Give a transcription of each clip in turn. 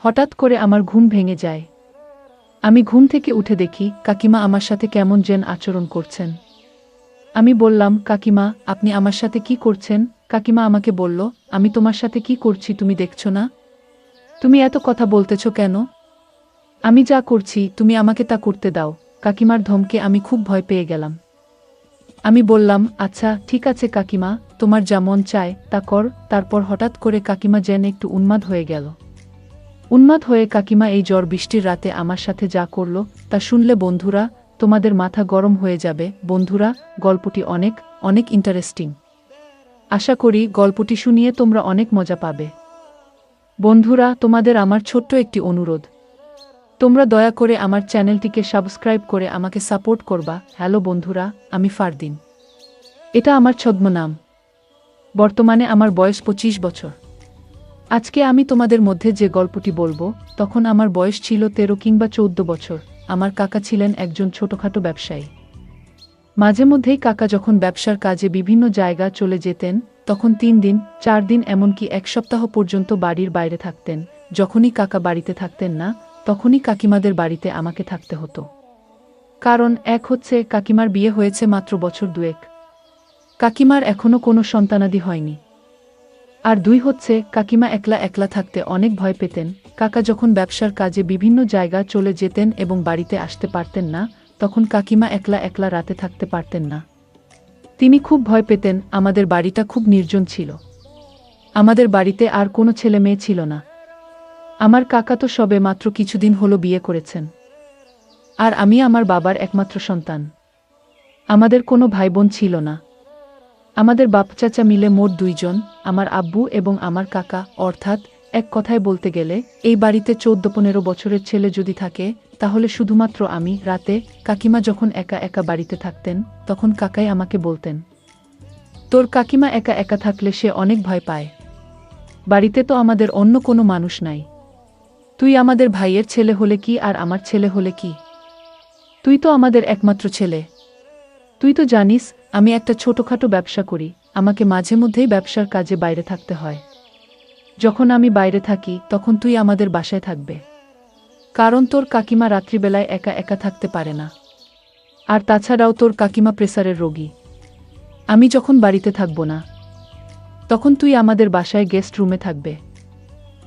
হঠাৎ করে আমার ঘুম ভেঙে যায়। আমি ঘুম থেকে উঠে দেখি কাকিমা আমার সাথে কেমন যেন আচরণ করছেন। আমি বললাম, কাকিমা, আপনি আমার সাথে কি করছেন? কাকিমা আমাকে বলল, আমি তোমার সাথে কি করছি তুমি দেখছো না? তুমি এত কথা বলতেছ কেন? আমি যা করছি তুমি আমাকে তা করতে দাও। কাকিমার ধমকে আমি খুব ভয় পেয়ে গেলাম। আমি বললাম, আচ্ছা ঠিক আছে কাকিমা, তোমার যা মন চায় তা কর। তারপর হঠাৎ করে কাকিমা যেন একটু উন্মাদ হয়ে গেল। উন্মাদ হয়ে কাকিমা এই ঝড় বৃষ্টির রাতে আমার সাথে যা করল তা শুনলে বন্ধুরা, তোমাদের মাথা গরম হয়ে যাবে। বন্ধুরা, গল্পটি অনেক অনেক ইন্টারেস্টিং। আশা করি গল্পটি শুনিয়ে তোমরা অনেক মজা পাবে। বন্ধুরা, তোমাদের আমার ছোট্ট একটি অনুরোধ, তোমরা দয়া করে আমার চ্যানেলটিকে সাবস্ক্রাইব করে আমাকে সাপোর্ট করবা। হ্যালো বন্ধুরা, আমি ফারদিন। এটা আমার ছদ্মনাম। বর্তমানে আমার বয়স 25 বছর। আজকে আমি তোমাদের মধ্যে যে গল্পটি বলবো, তখন আমার বয়স ছিল 13 কিংবা 14 বছর। আমার কাকা ছিলেন একজন ছোটখাটো ব্যবসায়ী। মাঝে মধ্যেই কাকা যখন ব্যবসার কাজে বিভিন্ন জায়গা চলে যেতেন, তখন 3 দিন, 4 দিন, এমনকি 1 সপ্তাহ পর্যন্ত বাড়ির বাইরে থাকতেন। যখনই কাকা বাড়িতে থাকতেন না, তখনই কাকিমাদের বাড়িতে আমাকে থাকতে হতো। কারণ এক হচ্ছে কাকিমার বিয়ে হয়েছে মাত্র বছর 2 কাকিমার এখনো কোনো সন্তানাদি হয়নি। আর 2 হচ্ছে কাকিমা একলা একলা থাকতে অনেক ভয় পেতেন। কাকা যখন ব্যবসার কাজে বিভিন্ন জায়গা চলে যেতেন এবং বাড়িতে আসতে পারতেন না, তখন কাকিমা একলা একলা রাতে থাকতে পারতেন না। তিনি খুব ভয় পেতেন। আমাদের বাড়িটা খুব নির্জন ছিল। আমাদের বাড়িতে আর কোনো ছেলে মেয়ে ছিল না। আমার কাকা তো সবে মাত্র কিছুদিন হলো বিয়ে করেছেন। আর আমি আমার বাবার একমাত্র সন্তান। আমাদের কোনো ভাই বোন ছিল না। আমাদের বাপ চাচা মিলে মোট 2 জন, আমার আব্বু এবং আমার কাকা। অর্থাৎ এক কথায় বলতে গেলে এই বাড়িতে 14-15 বছরের ছেলে যদি থাকে, তাহলে শুধুমাত্র আমি। রাতে কাকিমা যখন একা একা বাড়িতে থাকতেন, তখন কাকাই আমাকে বলতেন, তোর কাকিমা একা একা থাকলে সে অনেক ভয় পায়। বাড়িতে তো আমাদের অন্য কোনো মানুষ নাই। তুই আমাদের ভাইয়ের ছেলে হলে কি আর আমার ছেলে হলে কি? তুই তো আমাদের একমাত্র ছেলে। তুই তো জানিস আমি একটা ছোটখাটো ব্যবসা করি, আমাকে মাঝে মধ্যেই ব্যবসার কাজে বাইরে থাকতে হয়। যখন আমি বাইরে থাকি তখন তুই আমাদের বাসায় থাকবে। কারণ তোর কাকিমা রাত্রিবেলায় একা একা থাকতে পারে না। আর তাছাড়াও তোর কাকিমা প্রেসারের রোগী। আমি যখন বাড়িতে থাকব না, তখন তুই আমাদের বাসায় গেস্ট রুমে থাকবে।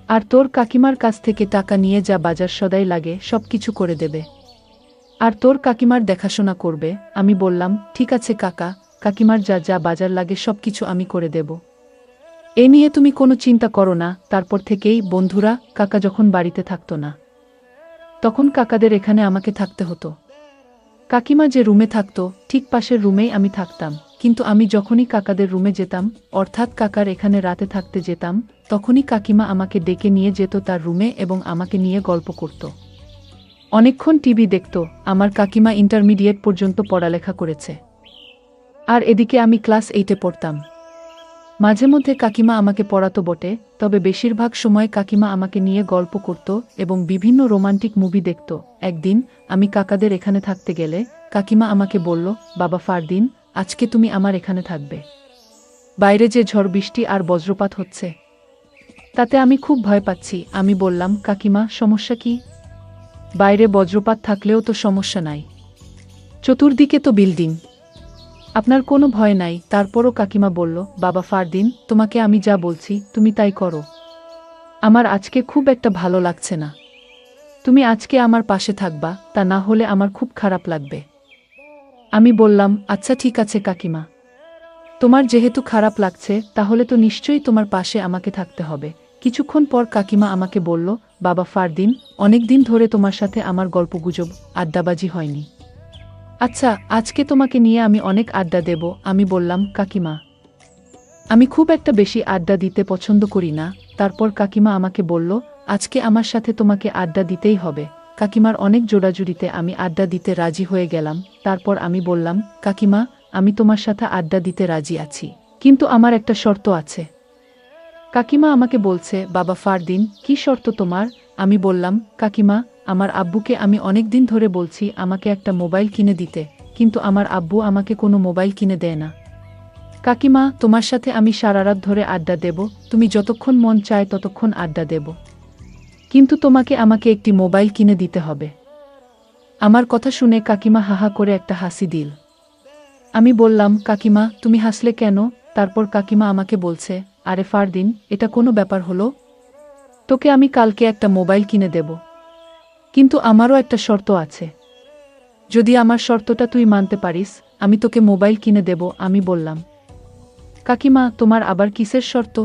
আর তোর কাকিমার কাছ থেকে টাকা নিয়ে যা বাজার সদাই লাগে সব কিছু করে দেবে। আর তোর কাকিমার দেখাশোনা করবে। আমি বললাম, ঠিক আছে কাকা, কাকিমার যা যা বাজার লাগে সব কিছু আমি করে দেব। এ নিয়ে তুমি কোনো চিন্তা করো না। তারপর থেকেই বন্ধুরা, কাকা যখন বাড়িতে থাকতো না, তখন কাকাদের এখানে আমাকে থাকতে হতো। কাকিমা যে রুমে থাকতো ঠিক পাশের রুমেই আমি থাকতাম। কিন্তু আমি যখনই কাকাদের রুমে যেতাম, অর্থাৎ কাকার এখানে রাতে থাকতে যেতাম, তখনই কাকিমা আমাকে ডেকে নিয়ে যেত তার রুমে এবং আমাকে নিয়ে গল্প করত। অনেকক্ষণ টিভি দেখত। আমার কাকিমা ইন্টারমিডিয়েট পর্যন্ত পড়ালেখা করেছে। আর এদিকে আমি ক্লাস 8-এ পড়তাম। মাঝে মধ্যে কাকিমা আমাকে পড়াতো বটে, তবে বেশিরভাগ সময় কাকিমা আমাকে নিয়ে গল্প করত এবং বিভিন্ন রোমান্টিক মুভি দেখত। একদিন আমি কাকাদের এখানে থাকতে গেলে কাকিমা আমাকে বলল, বাবা ফারদিন, আজকে তুমি আমার এখানে থাকবে। বাইরে যে ঝড় বৃষ্টি আর বজ্রপাত হচ্ছে, তাতে আমি খুব ভয় পাচ্ছি। আমি বললাম, কাকিমা, সমস্যা কি? বাইরে বজ্রপাত থাকলেও তো সমস্যা নাই, চতুর্দিকে তো বিল্ডিং, আপনার কোনো ভয় নাই। তারপরও কাকিমা বলল, বাবা ফারদিন, তোমাকে আমি যা বলছি তুমি তাই করো। আমার আজকে খুব একটা ভালো লাগছে না। তুমি আজকে আমার পাশে থাকবা, তা না হলে আমার খুব খারাপ লাগবে। আমি বললাম, আচ্ছা ঠিক আছে কাকিমা, তোমার যেহেতু খারাপ লাগছে তাহলে তো নিশ্চয়ই তোমার পাশে আমাকে থাকতে হবে। কিছুক্ষণ পর কাকিমা আমাকে বলল, বাবা ফারদিন, অনেক দিন ধরে তোমার সাথে আমার গল্পগুজব আড্ডাবাজি হয়নি। আচ্ছা, আজকে তোমাকে নিয়ে আমি অনেক আড্ডা দেব। আমি বললাম, কাকিমা, আমি খুব একটা বেশি আড্ডা দিতে পছন্দ করি না। তারপর কাকিমা আমাকে বলল, আজকে আমার সাথে তোমাকে আড্ডা দিতেই হবে। কাকিমার অনেক জোড়াজুড়িতে আমি আড্ডা দিতে রাজি হয়ে গেলাম। তারপর আমি বললাম, কাকিমা, আমি তোমার সাথে আড্ডা দিতে রাজি আছি, কিন্তু আমার একটা শর্ত আছে। কাকিমা আমাকে বলছে, বাবা ফারদিন, কি শর্ত তোমার? আমি বললাম, কাকিমা, আমার আব্বুকে আমি অনেক দিন ধরে বলছি আমাকে একটা মোবাইল কিনে দিতে, কিন্তু আমার আব্বু আমাকে কোনো মোবাইল কিনে দেয় না। কাকিমা, তোমার সাথে আমি সারা রাত ধরে আড্ডা দেব, তুমি যতক্ষণ মন চায় ততক্ষণ আড্ডা দেব, কিন্তু তোমাকে আমাকে একটি মোবাইল কিনে দিতে হবে। আমার কথা শুনে কাকিমা হাহা করে একটা হাসি দিল। আমি বললাম, কাকিমা তুমি হাসলে কেন? তারপর কাকিমা আমাকে বলছে, আরে ফারদিন, এটা কোনো ব্যাপার হলো? তোকে আমি কালকে একটা মোবাইল কিনে দেব, কিন্তু আমারও একটা শর্ত আছে। যদি আমার শর্তটা তুই মানতে পারিস, আমি তোকে মোবাইল কিনে দেব। আমি বললাম, কাকিমা তোমার আবার কিসের শর্ত?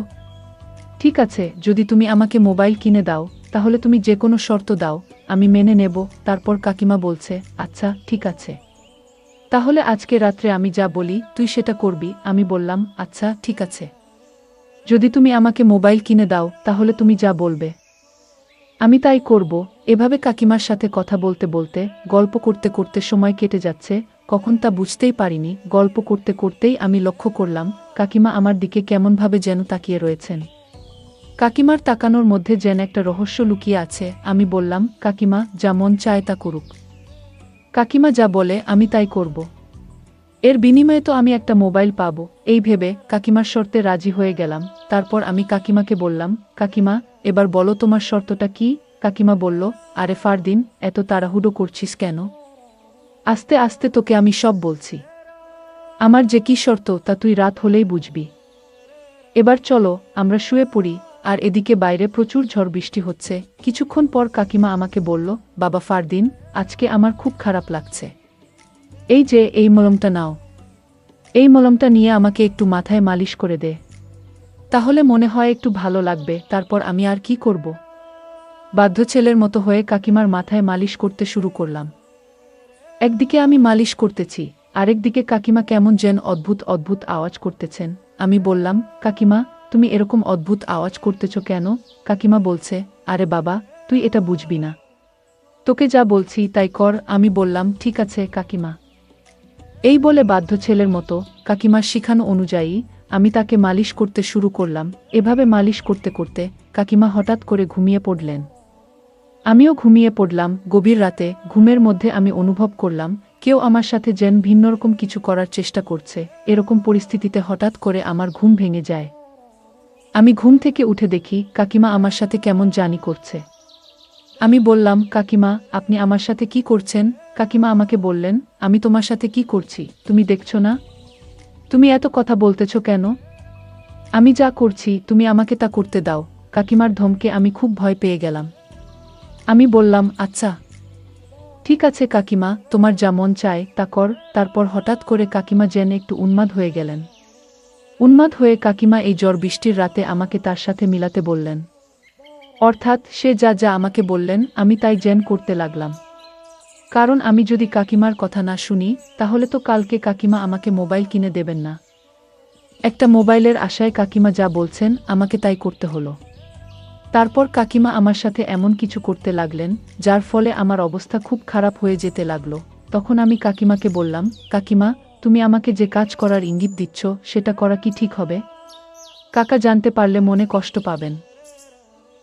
ঠিক আছে, যদি তুমি আমাকে মোবাইল কিনে দাও, তাহলে তুমি যে কোনো শর্ত দাও, আমি মেনে নেব। তারপর কাকিমা বলছে, আচ্ছা ঠিক আছে, তাহলে আজকে রাত্রে আমি যা বলি তুই সেটা করবি। আমি বললাম, আচ্ছা ঠিক আছে, যদি তুমি আমাকে মোবাইল কিনে দাও তাহলে তুমি যা বলবে আমি তাই করব। এভাবে কাকিমার সাথে কথা বলতে বলতে, গল্প করতে করতে সময় কেটে যাচ্ছে, কখন তা বুঝতেই পারিনি। গল্প করতে করতেই আমি লক্ষ্য করলাম কাকিমা আমার দিকে কেমনভাবে যেন তাকিয়ে রয়েছেন। কাকিমার তাকানোর মধ্যে যেন একটা রহস্য লুকিয়ে আছে। আমি বললাম, কাকিমা যা মন চায় তা করুক, কাকিমা যা বলে আমি তাই করব। এর বিনিময়ে তো আমি একটা মোবাইল পাবো। এই ভেবে কাকিমার শর্তে রাজি হয়ে গেলাম। তারপর আমি কাকিমাকে বললাম, কাকিমা এবার বলো তোমার শর্তটা কি? কাকিমা বলল, আরে ফারদিন, এত তাড়াহুড়ো করছিস কেন? আস্তে আস্তে তোকে আমি সব বলছি। আমার যে কি শর্ত তা তুই রাত হলেই বুঝবি। এবার চলো আমরা শুয়ে পড়ি। আর এদিকে বাইরে প্রচুর ঝড় বৃষ্টি হচ্ছে। কিছুক্ষণ পর কাকিমা আমাকে বলল, বাবা ফারদিন, আজকে আমার খুব খারাপ লাগছে। এই যে এই মলমটা নাও, এই মলমটা নিয়ে আমাকে একটু মাথায় মালিশ করে দে, তাহলে মনে হয় একটু ভালো লাগবে। তারপর আমি আর কি করব, বাধ্য ছেলের মতো হয়ে কাকিমার মাথায় মালিশ করতে শুরু করলাম। একদিকে আমি মালিশ করতেছি, আরেকদিকে কাকিমা কেমন যেন অদ্ভুত অদ্ভুত আওয়াজ করতেছেন। আমি বললাম, কাকিমা তুমি এরকম অদ্ভুত আওয়াজ করতেছ কেন? কাকিমা বলছে, আরে বাবা তুই এটা বুঝবি না, তোকে যা বলছি তাই কর। আমি বললাম, ঠিক আছে কাকিমা। এই বলে বাধ্য ছেলের মতো কাকিমার শিখানো অনুযায়ী আমি তাকে মালিশ করতে শুরু করলাম। এভাবে মালিশ করতে করতে কাকিমা হঠাৎ করে ঘুমিয়ে পড়লেন। আমিও ঘুমিয়ে পড়লাম। গভীর রাতে ঘুমের মধ্যে আমি অনুভব করলাম কেউ আমার সাথে যেন ভিন্নরকম কিছু করার চেষ্টা করছে। এরকম পরিস্থিতিতে হঠাৎ করে আমার ঘুম ভেঙে যায়। আমি ঘুম থেকে উঠে দেখি কাকিমা আমার সাথে কেমন জানি করছে। আমি বললাম, কাকিমা আপনি আমার সাথে কি করছেন? কাকিমা আমাকে বললেন, আমি তোমার সাথে কি করছি তুমি দেখছো না? তুমি এত কথা বলতেছ কেন? আমি যা করছি তুমি আমাকে তা করতে দাও। কাকিমার ধমকে আমি খুব ভয় পেয়ে গেলাম। আমি বললাম, আচ্ছা ঠিক আছে কাকিমা, তোমার যা মন চায় তা কর। তারপর হঠাৎ করে কাকিমা যেন একটু উন্মাদ হয়ে গেলেন। উন্মাদ হয়ে কাকিমা এই ঝড় বৃষ্টির রাতে আমাকে তার সাথে মিলাতে বললেন। অর্থাৎ সে যা যা আমাকে বললেন আমি তাই যেন করতে লাগলাম। কারণ আমি যদি কাকিমার কথা না শুনি তাহলে তো কালকে কাকিমা আমাকে মোবাইল কিনে দেবেন না। একটা মোবাইলের আশায় কাকিমা যা বলছেন আমাকে তাই করতে হলো। তারপর কাকিমা আমার সাথে এমন কিছু করতে লাগলেন যার ফলে আমার অবস্থা খুব খারাপ হয়ে যেতে লাগলো। তখন আমি কাকিমাকে বললাম, কাকিমা তুমি আমাকে যে কাজ করার ইঙ্গিত দিচ্ছ সেটা করা কি ঠিক হবে? কাকা জানতে পারলে মনে কষ্ট পাবেন।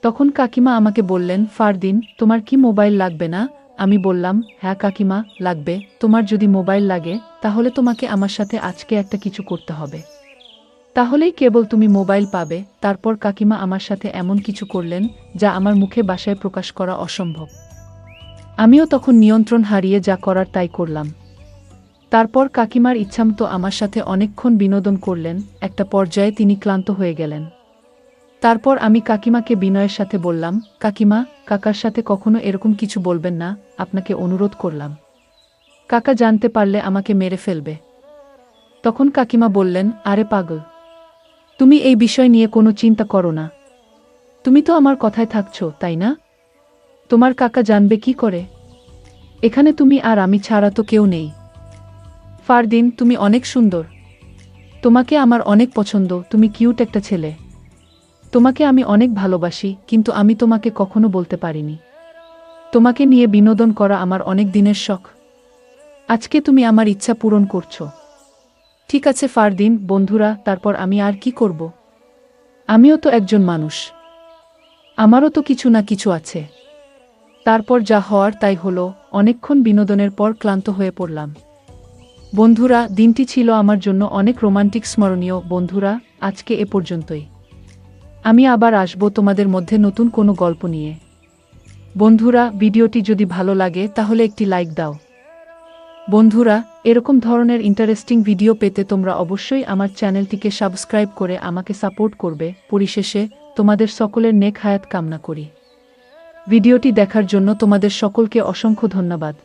তখন কাকিমা আমাকে বললেন, ফারদিন তোমার কি মোবাইল লাগবে না? আমি বললাম, হ্যাঁ কাকিমা লাগবে। তোমার যদি মোবাইল লাগে তাহলে তোমাকে আমার সাথে আজকে একটা কিছু করতে হবে, তাহলেই কেবল তুমি মোবাইল পাবে। তারপর কাকিমা আমার সাথে এমন কিছু করলেন যা আমার মুখে ভাষায় প্রকাশ করা অসম্ভব। আমিও তখন নিয়ন্ত্রণ হারিয়ে যা করার তাই করলাম। তারপর কাকিমার ইচ্ছামতো আমার সাথে অনেকক্ষণ বিনোদন করলেন। একটা পর্যায়ে তিনি ক্লান্ত হয়ে গেলেন। তারপর আমি কাকিমাকে বিনয়ের সাথে বললাম, কাকিমা কাকার সাথে কখনো এরকম কিছু বলবেন না, আপনাকে অনুরোধ করলাম। কাকা জানতে পারলে আমাকে মেরে ফেলবে। তখন কাকিমা বললেন, আরে পাগল, তুমি এই বিষয় নিয়ে কোনো চিন্তা করো না। তুমি তো আমার কথায় থাকছো তাই না? তোমার কাকা জানবে কি করে? এখানে তুমি আর আমি ছাড়া তো কেউ নেই। ফারদিন তুমি অনেক সুন্দর, তোমাকে আমার অনেক পছন্দ, তুমি কিউট একটা ছেলে। তোমাকে আমি অনেক ভালোবাসি, কিন্তু আমি তোমাকে কখনো বলতে পারিনি। তোমাকে নিয়ে বিনোদন করা আমার অনেক দিনের শখ। আজকে তুমি আমার ইচ্ছা পূরণ করছো। ঠিক আছে ফারদিন বন্ধুরা, তারপর আমি আর কি করব? আমিও তো একজন মানুষ, আমারও তো কিছু না কিছু আছে। তারপর যা হওয়ার তাই হলো। অনেকক্ষণ বিনোদনের পর ক্লান্ত হয়ে পড়লাম। বন্ধুরা, দিনটি ছিল আমার জন্য অনেক রোমান্টিক স্মরণীয়। বন্ধুরা, আজকে এ পর্যন্তই। আমি আবার আসব তোমাদের মধ্যে নতুন কোনো গল্প নিয়ে। বন্ধুরা, ভিডিওটি যদি ভালো লাগে তাহলে একটি লাইক দাও। বন্ধুরা, এরকম ধরনের ইন্টারেস্টিং ভিডিও পেতে তোমরা অবশ্যই আমার চ্যানেলটিকে সাবস্ক্রাইব করে আমাকে সাপোর্ট করবে। পরিশেষে তোমাদের সকলের নেক হায়াত কামনা করি। ভিডিওটি দেখার জন্য তোমাদের সকলকে অসংখ্য ধন্যবাদ।